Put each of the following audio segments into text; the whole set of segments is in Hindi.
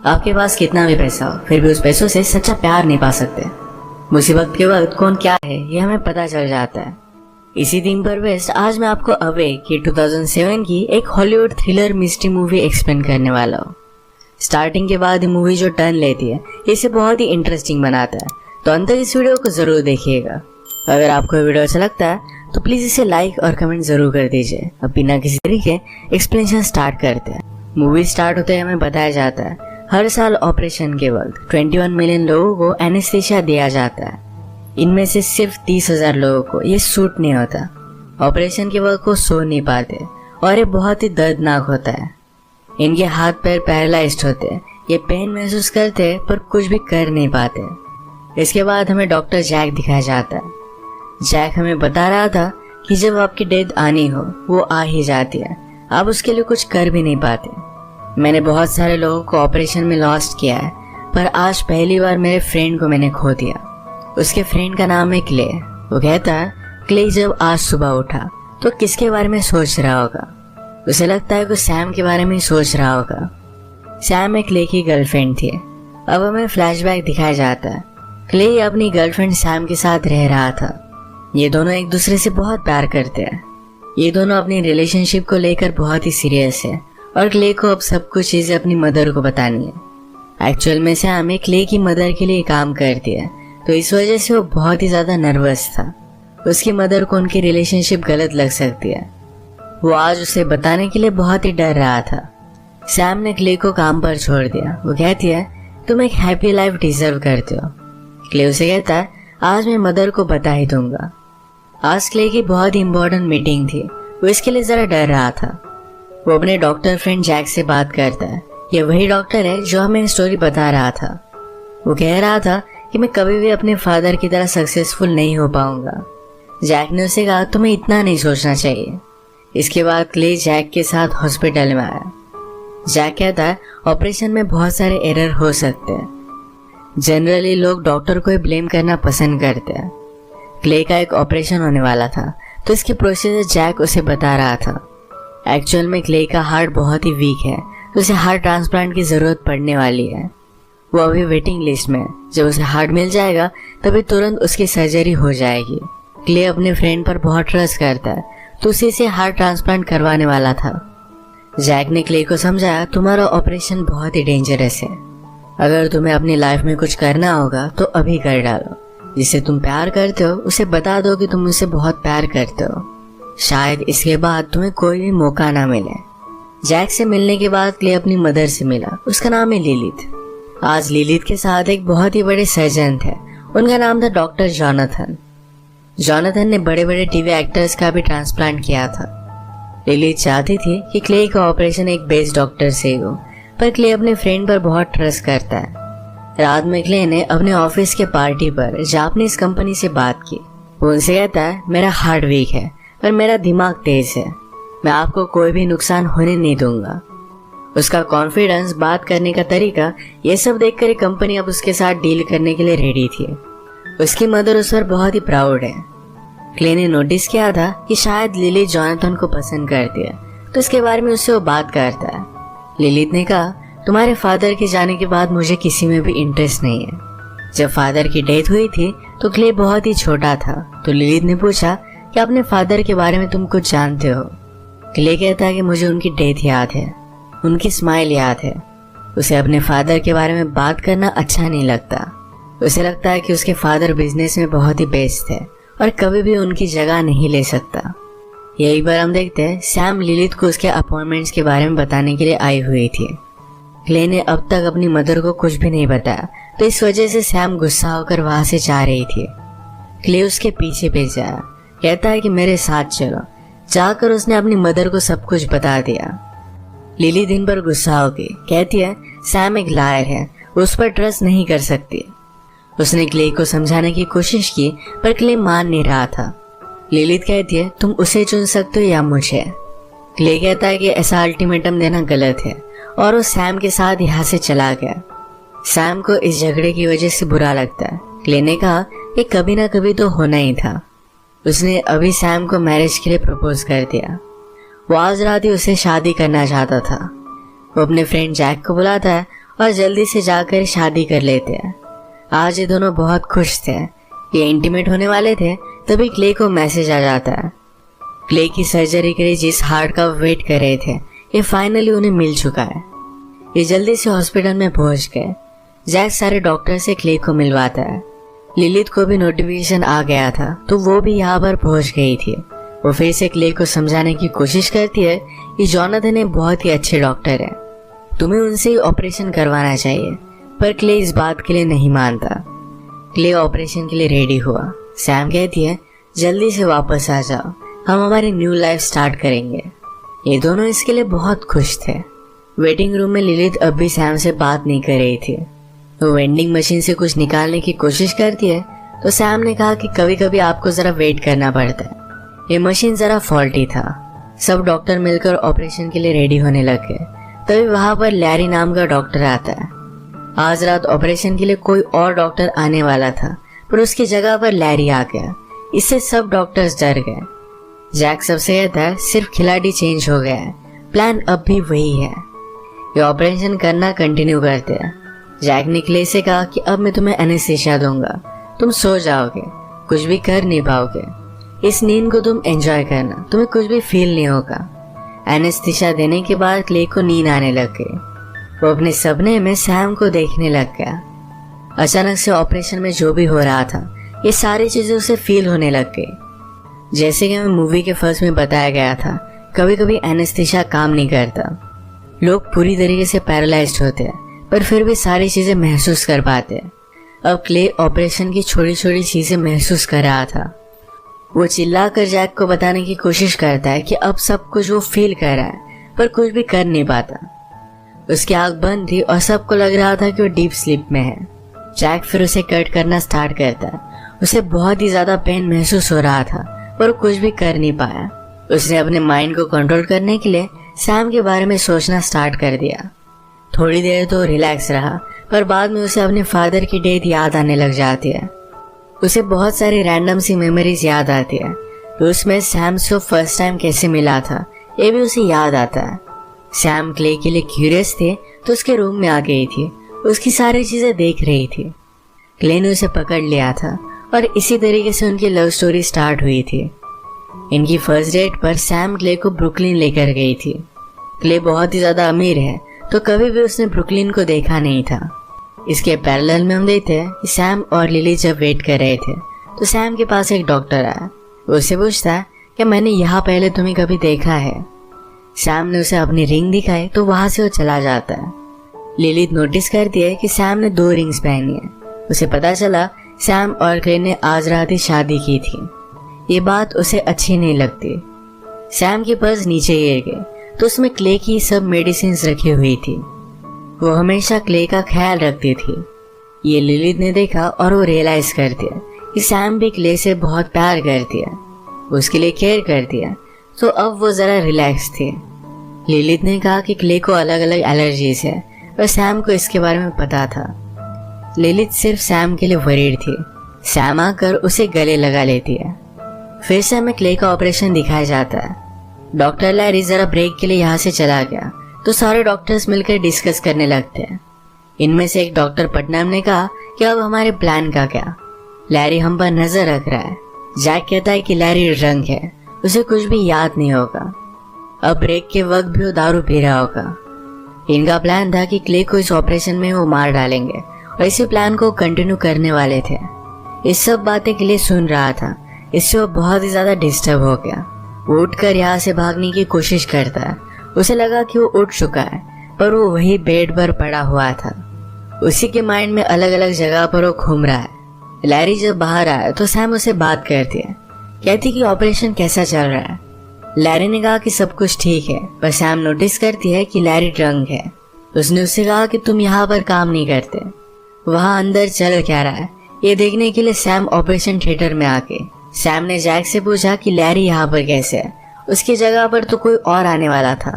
आपके पास कितना भी पैसा हो फिर भी उस पैसों से सच्चा प्यार नहीं पा सकते। मुसीबत के वक्त कौन क्या है ये हमें पता चल जाता है। इसी थीम पर बेस्ड आज मैं आपको अवे की 2007 की एक Hollywood thriller mystery movie explain करने वाला हूँ। स्टार्टिंग के बाद ये मूवी जो टर्न लेती है इसे बहुत ही इंटरेस्टिंग बनाता है, तो अंत तक इस वीडियो को जरूर देखिएगा। अगर आपको ये वीडियो अच्छा लगता है तो प्लीज इसे लाइक और कमेंट जरूर कर दीजिए। अब बिना किसी तरीके एक्सप्लेनेशन स्टार्ट करते हैं। मूवी स्टार्ट होते ही हमें बताया जाता है हर साल ऑपरेशन के वक्त 21 मिलियन लोगों को एनेस्थीसिया दिया जाता है। इनमें से सिर्फ 30,000 लोगों को ये सूट नहीं होता। ऑपरेशन के वक्त वो सो नहीं पाते और ये बहुत ही दर्दनाक होता है। इनके हाथ पैर पैरालाइज्ड होते हैं, ये पेन महसूस करते हैं पर कुछ भी कर नहीं पाते। इसके बाद हमें डॉक्टर जैक दिखाया जाता है। जैक हमें बता रहा था कि जब आपकी डेथ आनी हो वो आ ही जाती है, आप उसके लिए कुछ कर भी नहीं पाते। मैंने बहुत सारे लोगों को ऑपरेशन में लॉस्ट किया है, पर आज पहली बार मेरे फ्रेंड को मैंने खो दिया। उसके फ्रेंड का नाम है क्ले। वो कहता है क्ले जब आज सुबह उठा तो किसके बारे में सोच रहा होगा। उसे लगता है कि सैम के बारे में सोच रहा होगा। सैम एक क्ले की गर्लफ्रेंड थी। अब हमें फ्लैशबैक दिखाया जाता है। क्ले अपनी गर्लफ्रेंड सैम के साथ रह रहा था। ये दोनों एक दूसरे से बहुत प्यार करते हैं। ये दोनों अपनी रिलेशनशिप को लेकर बहुत ही सीरियस है और क्ले को अब सब कुछ चीजें अपनी मदर को बतानी है। एक्चुअल में सैम क्ले की मदर के लिए काम करती है, तो इस वजह से वो बहुत ही ज्यादा नर्वस था। उसकी मदर को उनकी रिलेशनशिप गलत लग सकती है। वो आज उसे बताने के लिए बहुत ही डर रहा था। सैम ने क्ले को काम पर छोड़ दिया। वो कहती है तुम एक हैप्पी लाइफ डिजर्व करते हो। क्ले उसे कहता है आज मैं मदर को बता ही दूंगा। आज क्ले की बहुत ही इम्पोर्टेंट मीटिंग थी, वो इसके लिए जरा डर रहा था। वो अपने डॉक्टर फ्रेंड जैक से बात करता है। ये वही डॉक्टर है जो हमें स्टोरी बता रहा था। वो कह रहा था कि मैं कभी भी अपने फादर की तरह सक्सेसफुल नहीं हो पाऊंगा। जैक ने उसे कहा तुम्हें इतना नहीं सोचना चाहिए। इसके बाद क्ले जैक के साथ हॉस्पिटल में आया। जैक कहता है ऑपरेशन में बहुत सारे एरर हो सकते हैं। जनरली लोग डॉक्टर को ही ब्लेम करना पसंद करते हैं। क्ले का एक ऑपरेशन होने वाला था, तो इसकी प्रोसीजर जैक उसे बता रहा था। एक्चुअल में क्ले का हार्ट बहुत ही वीक है, तो उसे हार्ट ट्रांसप्लांट की जरूरत पड़ने वाली है। वो अभी वेटिंग लिस्ट में है। जब उसे हार्ट मिल जाएगा तभी तुरंत उसकी सर्जरी हो जाएगी। क्ले अपने फ्रेंड पर बहुत ट्रस्ट करता है, तो उसी से हार्ट ट्रांसप्लांट करवाने वाला था। जैक ने क्ले को समझाया तुम्हारा ऑपरेशन बहुत ही डेंजरस है। अगर तुम्हें अपनी लाइफ में कुछ करना होगा तो अभी कर डालो। जिसे तुम प्यार करते हो उसे बता दो कि तुम उसे बहुत प्यार करते हो। शायद इसके बाद तुम्हें कोई भी मौका ना मिले। जैक से मिलने के बाद क्ले अपनी मदर से मिला। उसका नाम है लिलिथ। आज लिलिथ के साथ एक बहुत ही बड़े सर्जन थे। उनका नाम था डॉक्टर जॉनथन। जॉनथन ने बड़े बड़े टीवी एक्टर्स का भी ट्रांसप्लांट किया था। लिलिथ चाहती थी कि क्ले का ऑपरेशन एक बेस्ट डॉक्टर से हो, पर क्ले अपने फ्रेंड पर बहुत ट्रस्ट करता है। रात में क्ले ने अपने ऑफिस के पार्टी पर जापानीज कंपनी से बात की। वो उनसे कहता है मेरा हार्ट वीक है पर मेरा दिमाग तेज है, मैं आपको कोई भी नुकसान होने नहीं दूंगा। उसका कॉन्फिडेंस, बात करने का तरीका, ये सब देखकर कंपनी अब उसके साथ डील करने के लिए रेडी थी। उसकी मदर उस पर बहुत ही प्राउड है। क्ले ने नोटिस किया था कि शायद लिली जॉनथन को पसंद करती है, तो इसके बारे में उससे वो बात करता है। लिलिथ ने कहा तुम्हारे फादर के जाने के बाद मुझे किसी में भी इंटरेस्ट नहीं है। जब फादर की डेथ हुई थी तो क्ले बहुत ही छोटा था, तो लिलिथ ने पूछा कि अपने फादर के बारे में तुम कुछ जानते हो। क्ले कहता है कि मुझे उनकी डेथ याद है, उनकी स्माइल याद है। उसे अपने फादर के बारे में बात करना अच्छा नहीं लगता। उसे लगता है कि उसके फादर बिजनेस में बहुत ही बेस्ट थे और कभी भी उनकी जगह नहीं ले सकता। यही बार हम देखते हैं सैम लिलिथ को उसके अपॉइंटमेंट्स के बारे में बताने के लिए आई हुई थी। क्ले ने अब तक अपनी मदर को कुछ भी नहीं बताया, तो इस वजह से सैम गुस्सा होकर वहां से जा रही थी। क्ले उसके पीछे जाया, कहता है कि मेरे साथ चलो। जाकर उसने अपनी मदर को सब कुछ बता दिया। लिली दिन भर गुस्सा होगी, कहती है सैम एक लायर है, उस पर ट्रस्ट नहीं कर सकती। उसने क्ले को समझाने की कोशिश की पर क्ले मान नहीं रहा था। लिलिथ कहती है तुम उसे चुन सकते हो या मुझे। क्ले कहता है कि ऐसा अल्टीमेटम देना गलत है और वो सैम के साथ यहाँ से चला गया। सैम को इस झगड़े की वजह से बुरा लगता है। क्ले ने कहा कि कभी ना कभी तो होना ही था। उसने अभी सैम को मैरिज के लिए प्रपोज कर दिया। वो आज रात ही उससे शादी करना चाहता था। वो अपने फ्रेंड जैक को बुलाता है और जल्दी से जाकर शादी कर लेते हैं। आज ये दोनों बहुत खुश थे। ये इंटीमेट होने वाले थे, तभी क्ले को मैसेज आ जाता है। क्ले की सर्जरी के लिए जिस हार्ट का वेट कर रहे थे, ये फाइनली उन्हें मिल चुका है। ये जल्दी से हॉस्पिटल में पहुंच गए। जैक सारे डॉक्टर से क्ले को मिलवाता है। लिलित को भी नोटिफिकेशन आ गया था, तो वो भी यहाँ पर पहुंच गई थी। वो फिर से क्ले को समझाने की कोशिश करती है कि जोनाथन एक बहुत ही अच्छे डॉक्टर है, तुम्हें उनसे ही ऑपरेशन करवाना चाहिए। पर क्ले इस बात के लिए नहीं मानता। क्ले ऑपरेशन के लिए रेडी हुआ। सैम कहती है जल्दी से वापस आ जाओ, हम हमारी न्यू लाइफ स्टार्ट करेंगे। ये दोनों इसके लिए बहुत खुश थे। वेटिंग रूम में लिलित अब भी सैम से बात नहीं कर रही थी। वो वेंडिंग मशीन से कुछ निकालने की कोशिश करती है, तो सैम ने कहा कि कभी कभी आपको जरा वेट करना पड़ता है। ये मशीन जरा फॉल्टी था। सब डॉक्टर मिलकर ऑपरेशन के लिए रेडी होने लग गए। तभी वहां पर लैरी नाम का डॉक्टर आता है। आज रात ऑपरेशन के लिए कोई और डॉक्टर आने वाला था, पर उसकी जगह पर लैरी आ गया। इससे सब डॉक्टर्स डर गए। जैक सबसे कहता है सिर्फ खिलाड़ी चेंज हो गया है, प्लान अब भी वही है। ये ऑपरेशन करना कंटिन्यू करते हैं। जैक ने क्ले से कहा कि अब मैं तुम्हें एनेस्थीसिया दूंगा, तुम सो जाओगे, कुछ भी कर नहीं पाओगे। इस नींद को तुम एंजॉय करना, तुम्हें कुछ भी फील नहीं होगा। एनेस्थीसिया देने के बाद क्ले को नींद आने लग गई। वो अपने सपने में सैम को देखने लग गया। अचानक से ऑपरेशन में जो भी हो रहा था, ये सारी चीजें उसे फील होने लग गई। जैसे कि हमें मूवी के फर्स्ट में बताया गया था, कभी कभी एनेस्थीसिया काम नहीं करता। लोग पूरी तरीके से पैरालाइज्ड होते हैं, पर फिर भी सारी चीजें महसूस कर पाते हैं। अब क्ले ऑपरेशन की छोटी छोटी चीजें महसूस कर रहा था। वो चिल्लाकर जैक को बताने की कोशिश करता है कि अब सब कुछ वो फील कर रहा है, पर कुछ भी कर नहीं पाता। उसकी आंख बंद थी और सबको लग रहा था कि वो डीप स्लीप में है। जैक फिर उसे कट करना स्टार्ट करता है। उसे बहुत ही ज्यादा पेन महसूस हो रहा था, पर वो कुछ भी कर नहीं पाया। उसने अपने माइंड को कंट्रोल करने के लिए सैम के बारे में सोचना स्टार्ट कर दिया। थोड़ी देर तो रिलैक्स रहा, पर बाद में उसे अपने फादर की डेथ याद आने लग जाती है। उसे बहुत सारी रैंडम सी मेमोरीज याद आती है। तो उसमें सैम से फर्स्ट टाइम कैसे मिला था, ये भी उसे याद आता है। सैम क्ले के लिए क्यूरियस थे, तो उसके रूम में आ गई थी। उसकी सारी चीजें देख रही थी। क्ले ने उसे पकड़ लिया था और इसी तरीके से उनकी लव स्टोरी स्टार्ट हुई थी। इनकी फर्स्ट डेट पर सैम क्ले को ब्रुकलिन लेकर गई थी। क्ले बहुत ही ज्यादा अमीर है, तो कभी भी उसने ब्रुकलिन को देखा नहीं था। इसके पैरेलल में हम देखते हैं कि सैम और लिली जब वेट कर रहे थे, तो सैम के पास एक डॉक्टर आया। वो उससे पूछता है कि मैंने यहाँ पहले तुम्हें कभी देखा है। सैम ने उसे अपनी रिंग दिखाई, तो वहां से वो चला जाता है। लिलित नोटिस करती है कि सैम ने 2 रिंग्स पहनी है। उसे पता चला सैम और क्ले ने आज रात ही शादी की थी। ये बात उसे अच्छी नहीं लगती। सैम की पर्स नीचे गिर गई, तो उसमें क्ले की सब मेडिसिन रखी हुई थी। वो हमेशा क्ले का ख्याल रखती थी। ये लिलित ने देखा और वो रियलाइज कर दिया कि सैम भी क्ले से बहुत प्यार करती है, उसके लिए केयर करती है। तो अब वो जरा रिलैक्स थी। लिलित ने कहा कि क्ले को अलग अलग एलर्जीज है, और सैम को इसके बारे में पता था। लिलित सिर्फ सैम के लिए वरीड थी। सैम आकर उसे गले लगा लेती है। फिर से हमें क्ले का ऑपरेशन दिखाया जाता है। डॉक्टर लैरी जरा ब्रेक के लिए यहाँ से चला गया, तो सारे डॉक्टर्स मिलकर डिस्कस करने लगते हैं। इनमें से एक डॉक्टर पटनाम ने कहा कि अब हमारे प्लान का क्या। लैरी हम पर नजर रख रहा है। जैक कहता है कि लैरी ड्रंक है, उसे कुछ भी याद नहीं होगा। अब ब्रेक के वक्त भी वो दारू पी रहा होगा। इनका प्लान था कि क्ले को इस ऑपरेशन में वो मार डालेंगे, और इसी प्लान को कंटिन्यू करने वाले थे। इस सब बातें क्ले सुन रहा था। इससे वो बहुत ही ज्यादा डिस्टर्ब हो गया। वो उठकर यहाँ से भागने की कोशिश करता है। उसे लगा कि वो उठ चुका है, पर वो वही बेड पर पड़ा हुआ था। उसी के माइंड में अलग अलग जगह पर वो घूम रहा है। लैरी जब बाहर आया तो सैम उसे बात करती है, कहती कि ऑपरेशन कैसा चल रहा है। लैरी ने कहा कि सब कुछ ठीक है, पर सैम नोटिस करती है कि लैरी ड्रंक है। उसने उससे कहा कि तुम यहाँ पर काम नहीं करते, वहाँ अंदर चल क्या रहा है, ये देखने के लिए सैम ऑपरेशन थिएटर में आके सैम ने जैक से पूछा कि लैरी यहाँ पर कैसे है, उसकी जगह पर तो कोई और आने वाला था।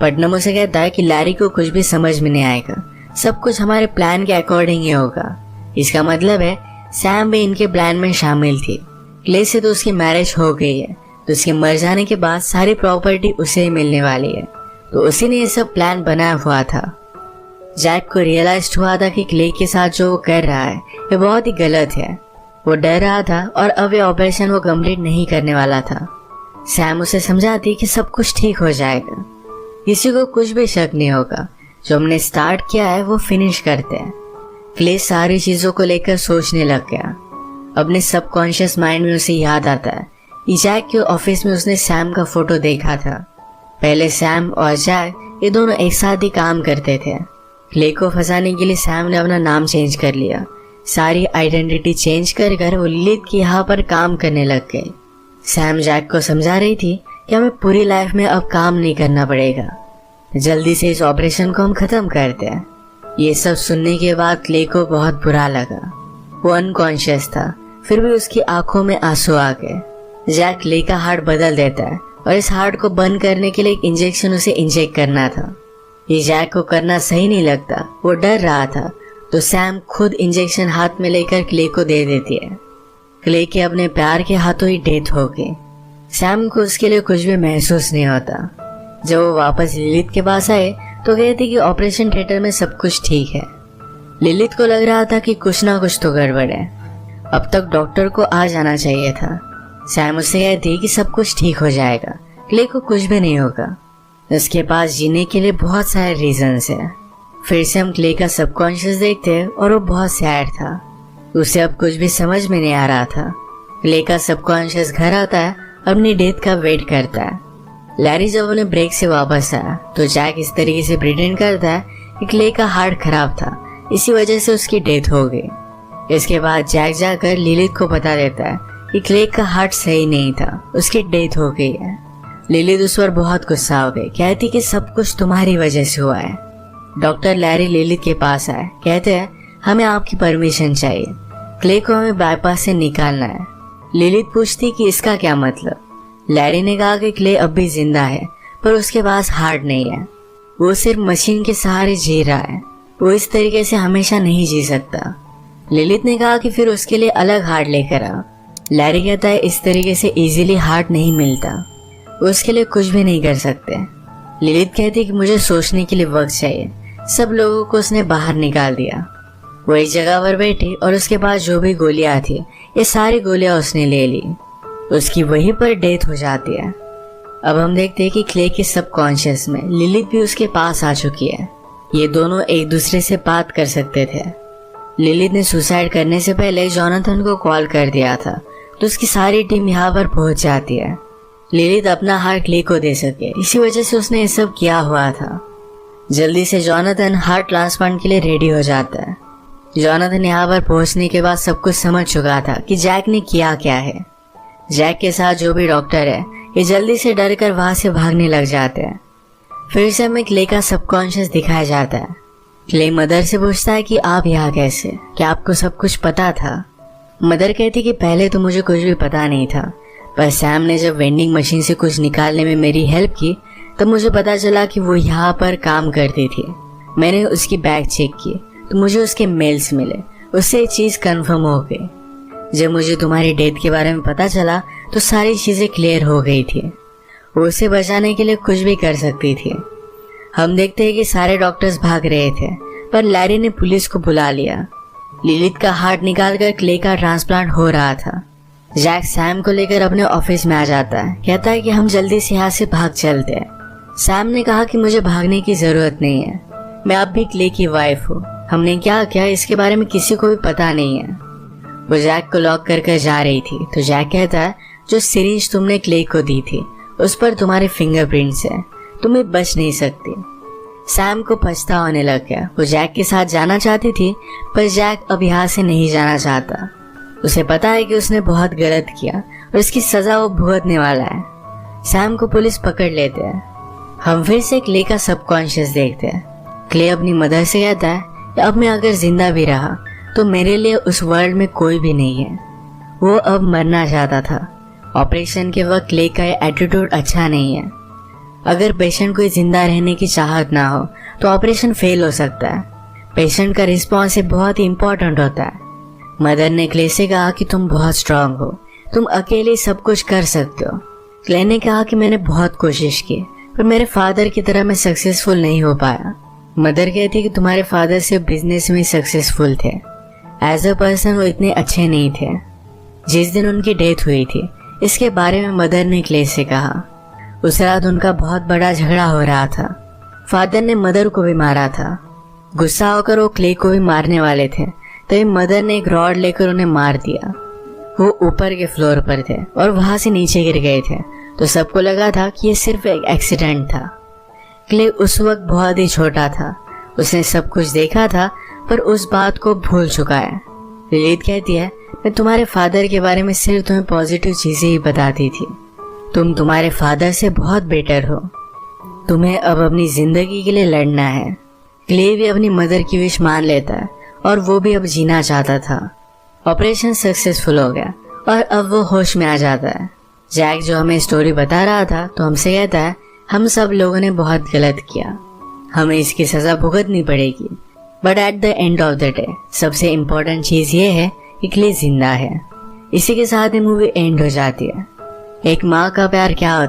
पटनम उसे कहता है कि लैरी को कुछ भी समझ में नहीं आएगा, सब कुछ हमारे प्लान के अकॉर्डिंग ही होगा। इसका मतलब है सैम भी इनके प्लान में शामिल थी। क्ले से तो उसकी मैरिज हो गई है, तो उसके मर जाने के बाद सारी प्रॉपर्टी उसे ही मिलने वाली है, तो उसी ने ये सब प्लान बनाया हुआ था। जैक को रियलाइज हुआ था कि क्ले के साथ जो वो कर रहा है ये बहुत ही गलत है। वो डर रहा था और अब ये ऑपरेशन वो कंप्लीट नहीं करने वाला था। सैम उसे समझाती कि सब कुछ ठीक हो जाएगा, किसी को कुछ भी शक नहीं होगा, जो हमने स्टार्ट किया है वो फिनिश करते हैं। क्ले सारी चीजों को लेकर सोचने लग गया। अपने सबकॉन्शियस माइंड में उसे याद आता है कि जैक के ऑफिस में उसने सैम का फोटो देखा था। पहले सैम और जैक ये दोनों एक साथ ही काम करते थे। क्ले को फंसाने के लिए सैम ने अपना नाम चेंज कर लिया, सारी आइडेंटिटी चेंज कर वो लिलिथ के यहाँ पर काम करने लग गए। सैम जैक को समझा रही थी कि हमें पूरी लाइफ में अब काम नहीं करना पड़ेगा, जल्दी से इस ऑपरेशन को हम खत्म करते हैं। ये सब सुनने के बाद क्ले को बहुत बुरा लगा। वो अनकॉन्शियस था, फिर भी उसकी आंखों में आंसू आ गए। जैक क्ले का हार्ट बदल देता है और इस हार्ट को बंद करने के लिए एक इंजेक्शन उसे इंजेक्ट करना था। ये जैक को करना सही नहीं लगता, वो डर रहा था, तो सैम खुद इंजेक्शन हाथ में लेकर क्ले को दे देती है। क्ले के अपने प्यार के हाथों ही डेथ हो गई। सैम को उसके लिए कुछ भी महसूस नहीं होता। जब वो वापस लिलिथ के पास आए तो कहती कि ऑपरेशन थिएटर में सब कुछ ठीक है। लिलिथ को लग रहा था कि कुछ ना कुछ तो गड़बड़ है, अब तक डॉक्टर को आ जाना चाहिए था। सैम उससे कहती कि सब कुछ ठीक हो जाएगा, क्ले को कुछ भी नहीं होगा, उसके पास जीने के लिए बहुत सारे रीजंस है। फिर से हम क्ले का सबकॉन्शियस देखते हैं और वो बहुत सैड था, उसे अब कुछ भी समझ में नहीं आ रहा था। क्ले का सबकॉन्शियस घर आता है, अपनी डेथ का वेट करता है। लैरी जब उन्हें ब्रेक से वापस आया तो जैक इस तरीके से प्रिटेंड करता है कि क्ले का हार्ट खराब था, इसी वजह से उसकी डेथ हो गई। इसके बाद जैक जाकर लिलिथ को बता देता है कि क्ले का हार्ट सही नहीं था, उसकी डेथ हो गई है। लिलिथ उस पर बहुत गुस्सा हो गई, कहती कि सब कुछ तुम्हारी वजह से हुआ है। डॉक्टर लैरी लिलिथ के पास आए, कहते हैं हमें आपकी परमिशन चाहिए, क्ले को हमें बाईपास से निकालना है। लिलिथ पूछती कि इसका क्या मतलब। लैरी ने कहा कि क्ले अब भी जिंदा है, पर उसके पास हार्ट नहीं है, वो सिर्फ मशीन के सहारे जी रहा है, वो इस तरीके से हमेशा नहीं जी सकता। लिलिथ ने कहा कि फिर उसके लिए अलग हार्ट लेकर आ। लैरी कहता है इस तरीके से इजीली हार्ट नहीं मिलता, वो उसके लिए कुछ भी नहीं कर सकते। लिलिथ कहती कि मुझे सोचने के लिए वक्त चाहिए। सब लोगों को उसने बाहर निकाल दिया। वो एक जगह पर बैठी और उसके पास जो भी गोलियां थी ये सारी गोलियां उसने ले ली। उसकी वहीं पर डेथ हो जाती है। अब हम देखते हैं कि क्ले के सबकॉन्शियस में लिलिथ भी उसके पास आ चुकी है। ये दोनों एक दूसरे से बात कर सकते थे। लिलिथ ने सुसाइड करने से पहले जोनाथन को कॉल कर दिया था, तो उसकी सारी टीम यहाँ पर पहुंच जाती है। लिलिथ अपना हार्ट क्ले को दे सके, इसी वजह से उसने ये सब किया हुआ था। जल्दी से जोनाथन हार्ट ट्रांसप्लांट के लिए रेडी हो जाता है। जोनाथन यहाँ पर पहुंचने के बाद सब कुछ समझ चुका था कि जैक ने किया क्या है। जैक के साथ जो भी डॉक्टर है ये जल्दी से डर कर वहां से भागने लग जाते हैं। फिर से हमें क्ले का सबकॉन्शियस दिखाया जाता है। क्ले मदर से पूछता है कि आप यहाँ कैसे, क्या आपको सब कुछ पता था। मदर कहती कि पहले तो मुझे कुछ भी पता नहीं था, पर सैम ने जब वेंडिंग मशीन से कुछ निकालने में मेरी हेल्प की तब मुझे पता चला कि वो यहाँ पर काम करती थी। मैंने उसकी बैग चेक की तो मुझे उसके मेल्स मिले, उससे एक चीज कंफर्म हो गई। जब मुझे तुम्हारी डेथ के बारे में पता चला तो सारी चीजें क्लियर हो गई थी। वो उसे बचाने के लिए कुछ भी कर सकती थी। हम देखते हैं कि सारे डॉक्टर्स भाग रहे थे, पर लैरी ने पुलिस को बुला लिया। लिलिथ का हार्ट निकालकर क्ले का ट्रांसप्लांट हो रहा था। जैक सैम को लेकर अपने ऑफिस में आ जाता है, कहता है कि हम जल्दी से यहाँ से भाग चलते हैं। सैम ने कहा कि मुझे भागने की जरूरत नहीं है, मैं अब भी क्ले की वाइफ हूँ, हमने क्या किया इसके बारे में किसी को भी पता नहीं है। वो जैक को लॉक कर जा रही थी तो जैक कहता है जो सिरिंज तुमने क्ले को दी थी उस पर तुम्हारे फिंगरप्रिंट्स है, तुम्हें बच नहीं सकती। सैम को पछतावा होने लग गया। वो जैक के साथ जाना चाहती थी, पर जैक अब यहाँ से नहीं जाना चाहता। उसे पता है कि उसने बहुत गलत किया और इसकी सजा वो भुगतने वाला है। सैम को पुलिस पकड़ लेते हैं। हम फिर से क्ले का सबकॉन्शियस देखते हैं। क्ले अपनी मदर से कहता है कि अब मैं अगर जिंदा भी रहा तो मेरे लिए उस वर्ल्ड में कोई भी नहीं है। वो अब मरना चाहता था। ऑपरेशन के वक्त क्ले का एटीट्यूड अच्छा नहीं है। अगर पेशेंट को जिंदा रहने की चाहत ना हो तो ऑपरेशन फेल हो सकता है। पेशेंट का रिस्पॉन्स बहुत ही इम्पोर्टेंट होता है। मदर ने क्ले से कहा कि तुम बहुत स्ट्रांग हो, तुम अकेले सब कुछ कर सकते हो। क्ले ने कहा कि मैंने बहुत कोशिश की पर मेरे फादर की तरह मैं सक्सेसफुल नहीं हो पाया। मदर कहती है कि तुम्हारे फादर सिर्फ बिजनेस में सक्सेसफुल थे, एज अ पर्सन वो इतने अच्छे नहीं थे। जिस दिन उनकी डेथ हुई थी इसके बारे में मदर ने क्ले से कहा। उस रात उनका बहुत बड़ा झगड़ा हो रहा था। फादर ने मदर को भी मारा था। गुस्सा होकर वो क्ले को भी मारने वाले थे, तभी मदर ने एक रॉड लेकर उन्हें मार दिया। वो ऊपर के फ्लोर पर थे और वहां से नीचे गिर गए थे, तो सबको लगा था कि ये सिर्फ एक एक्सीडेंट था। क्ले उस वक्त बहुत ही छोटा था, उसने सब कुछ देखा था पर उस बात को भूल चुका है। लिलिथ कहती है, मैं तुम्हारे फादर के बारे में सिर्फ तुम्हें पॉजिटिव चीजें ही बताती थी। तुम तुम्हारे फादर से बहुत बेटर हो। तुम्हें अब अपनी जिंदगी के लिए लड़ना है। क्ले भी अपनी मदर की विश मान लेता है और वो भी अब जीना चाहता था। ऑपरेशन सक्सेसफुल हो गया और अब वो होश में आ जाता है। जैक जो हमें स्टोरी बता रहा था तो हमसे कहता है, हम सब लोगों ने बहुत गलत किया, हमें इसकी सजा भुगतनी पड़ेगी, but at the end of the day सबसे इम्पोर्टेंट चीज ये है कि क्ले जिंदा है। इसी के साथ ये मूवी एंड हो जाती है। एक माँ का प्यार क्या होता है